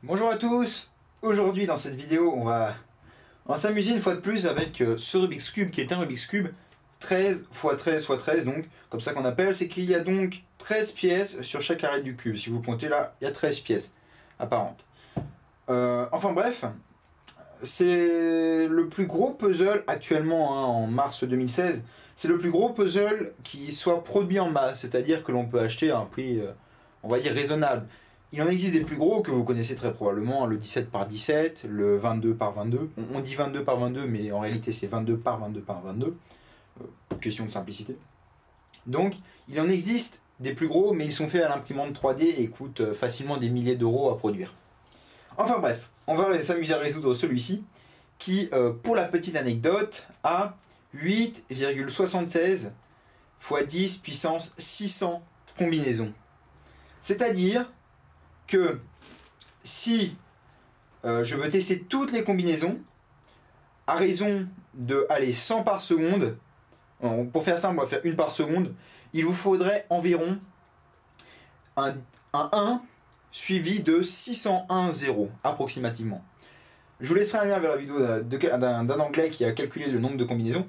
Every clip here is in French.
Bonjour à tous. Aujourd'hui dans cette vidéo on va s'amuser une fois de plus avec ce Rubik's Cube qui est un Rubik's Cube 13 x 13 x 13, donc comme ça qu'on appelle. C'est qu'il y a donc 13 pièces sur chaque arête du cube. Si vous comptez là, il y a 13 pièces apparentes. Enfin bref, c'est le plus gros puzzle actuellement, hein, en mars 2016. C'est le plus gros puzzle qui soit produit en masse, c'est-à-dire que l'on peut acheter à un prix, on va dire, raisonnable. Il en existe des plus gros que vous connaissez très probablement, le 17 par 17, le 22 par 22. On dit 22 par 22, mais en réalité c'est 22 par 22 par 22. Question de simplicité. Donc, il en existe des plus gros, mais ils sont faits à l'imprimante 3D et coûtent facilement des milliers d'euros à produire. Enfin bref, on va s'amuser à résoudre celui-ci, qui, pour la petite anecdote, a 8,76 x 10 puissance 600 combinaisons. C'est-à-dire que si je veux tester toutes les combinaisons, à raison de 100 par seconde, pour faire simple, on va faire une par seconde, il vous faudrait environ un 1 suivi de 601 zéros, approximativement. Je vous laisserai un lien vers la vidéo d'un Anglais qui a calculé le nombre de combinaisons.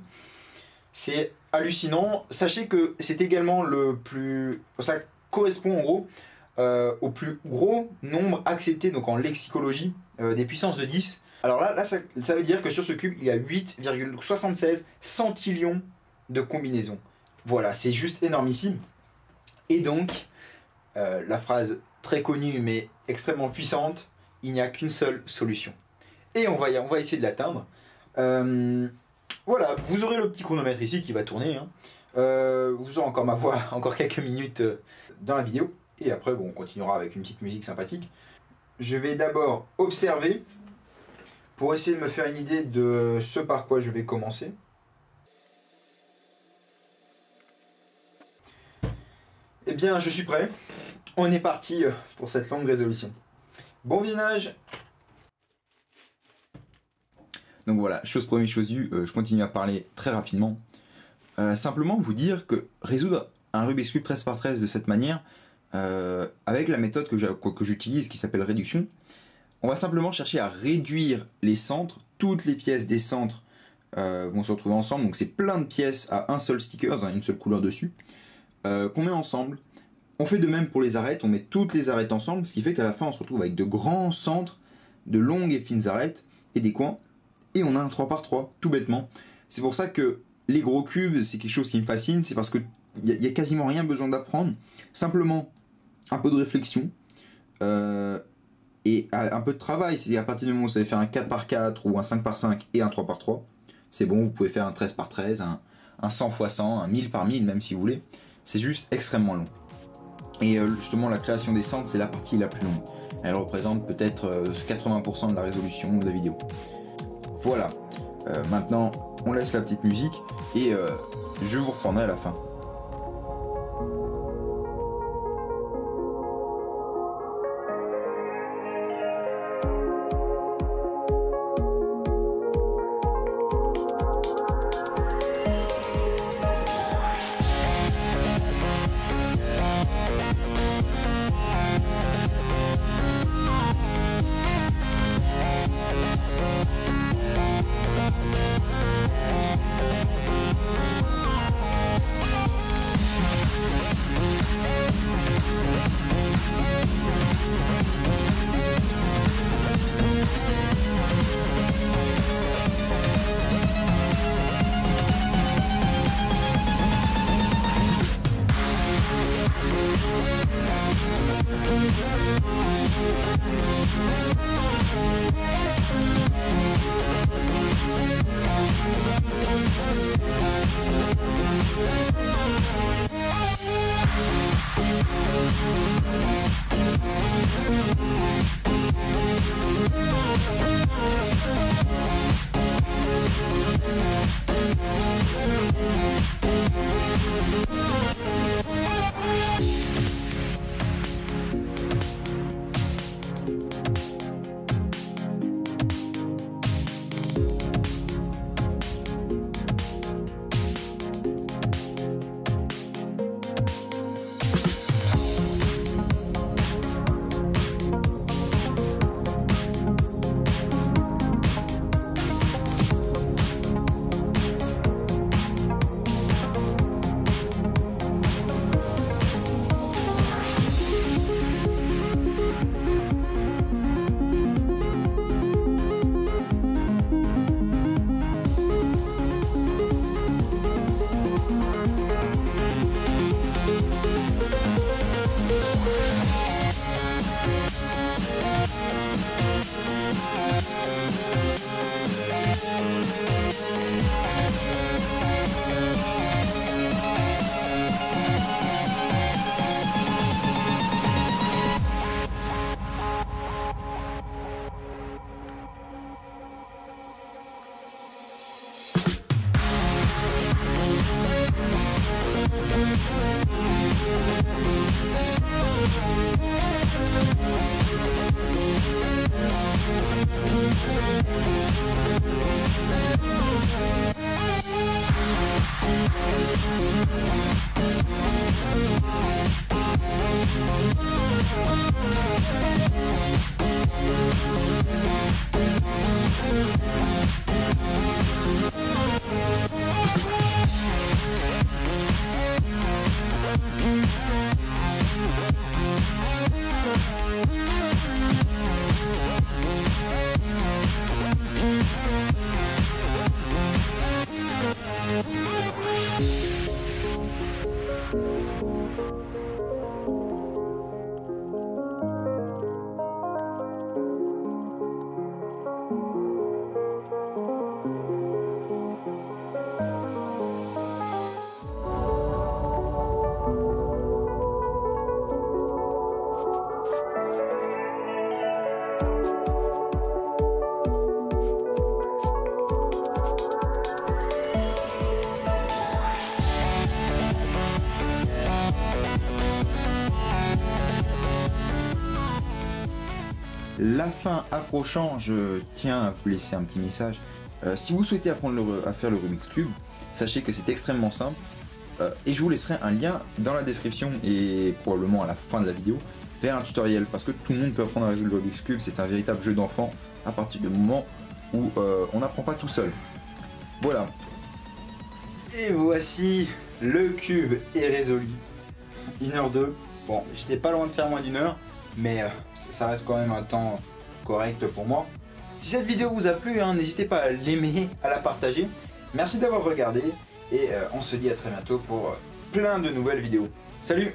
C'est hallucinant. Sachez que c'est également le plus... Ça correspond en gros au plus gros nombre accepté, donc en lexicologie, des puissances de 10. Alors là ça veut dire que sur ce cube, il y a 8,76 centillions de combinaisons. Voilà, c'est juste énormissime. Et donc, la phrase très connue mais extrêmement puissante, il n'y a qu'une seule solution. Et on va essayer de l'atteindre. Voilà, vous aurez le petit chronomètre ici qui va tourner, hein. Vous aurez encore ma voix, encore quelques minutes dans la vidéo. Et après, bon, on continuera avec une petite musique sympathique. Je vais d'abord observer pour essayer de me faire une idée de ce par quoi je vais commencer. Eh bien, je suis prêt. On est parti pour cette longue résolution. Bon visionnage. Donc voilà, chose promise, chose due, je continue à parler très rapidement. Simplement vous dire que résoudre un Rubik's Cube 13 par 13 de cette manière, avec la méthode que j'utilise qui s'appelle réduction, on va simplement chercher à réduire les centres. Toutes les pièces des centres vont se retrouver ensemble, donc c'est plein de pièces à un seul sticker, une seule couleur dessus, qu'on met ensemble. On fait de même pour les arêtes, on met toutes les arêtes ensemble, ce qui fait qu'à la fin on se retrouve avec de grands centres, de longues et fines arêtes et des coins, et on a un 3 par 3, tout bêtement. C'est pour ça que les gros cubes, c'est quelque chose qui me fascine, c'est parce qu'il n'y a quasiment rien besoin d'apprendre, simplement un peu de réflexion et un peu de travail. C'est-à-dire à partir du moment où vous savez faire un 4 par 4 ou un 5 par 5 et un 3 par 3, c'est bon, vous pouvez faire un 13 par 13, un 100 x 100, un 1000 par 1000 même si vous voulez. C'est juste extrêmement long. Et justement la création des centres, c'est la partie la plus longue. Elle représente peut-être 80% de la résolution de la vidéo. Voilà, maintenant on laisse la petite musique et je vous reprendrai à la fin. La fin approchant, je tiens à vous laisser un petit message. Si vous souhaitez apprendre à faire le Rubik's Cube, sachez que c'est extrêmement simple. Et je vous laisserai un lien dans la description et probablement à la fin de la vidéo vers un tutoriel, parce que tout le monde peut apprendre à résoudre le Rubik's Cube. C'est un véritable jeu d'enfant à partir du moment où on n'apprend pas tout seul. Voilà. Et voici, le cube est résolu. 1h02. Bon, j'étais pas loin de faire moins d'1 heure, mais ça reste quand même un temps correct pour moi. Si cette vidéo vous a plu, hein, n'hésitez pas à l'aimer, à la partager. Merci d'avoir regardé et on se dit à très bientôt pour plein de nouvelles vidéos. Salut!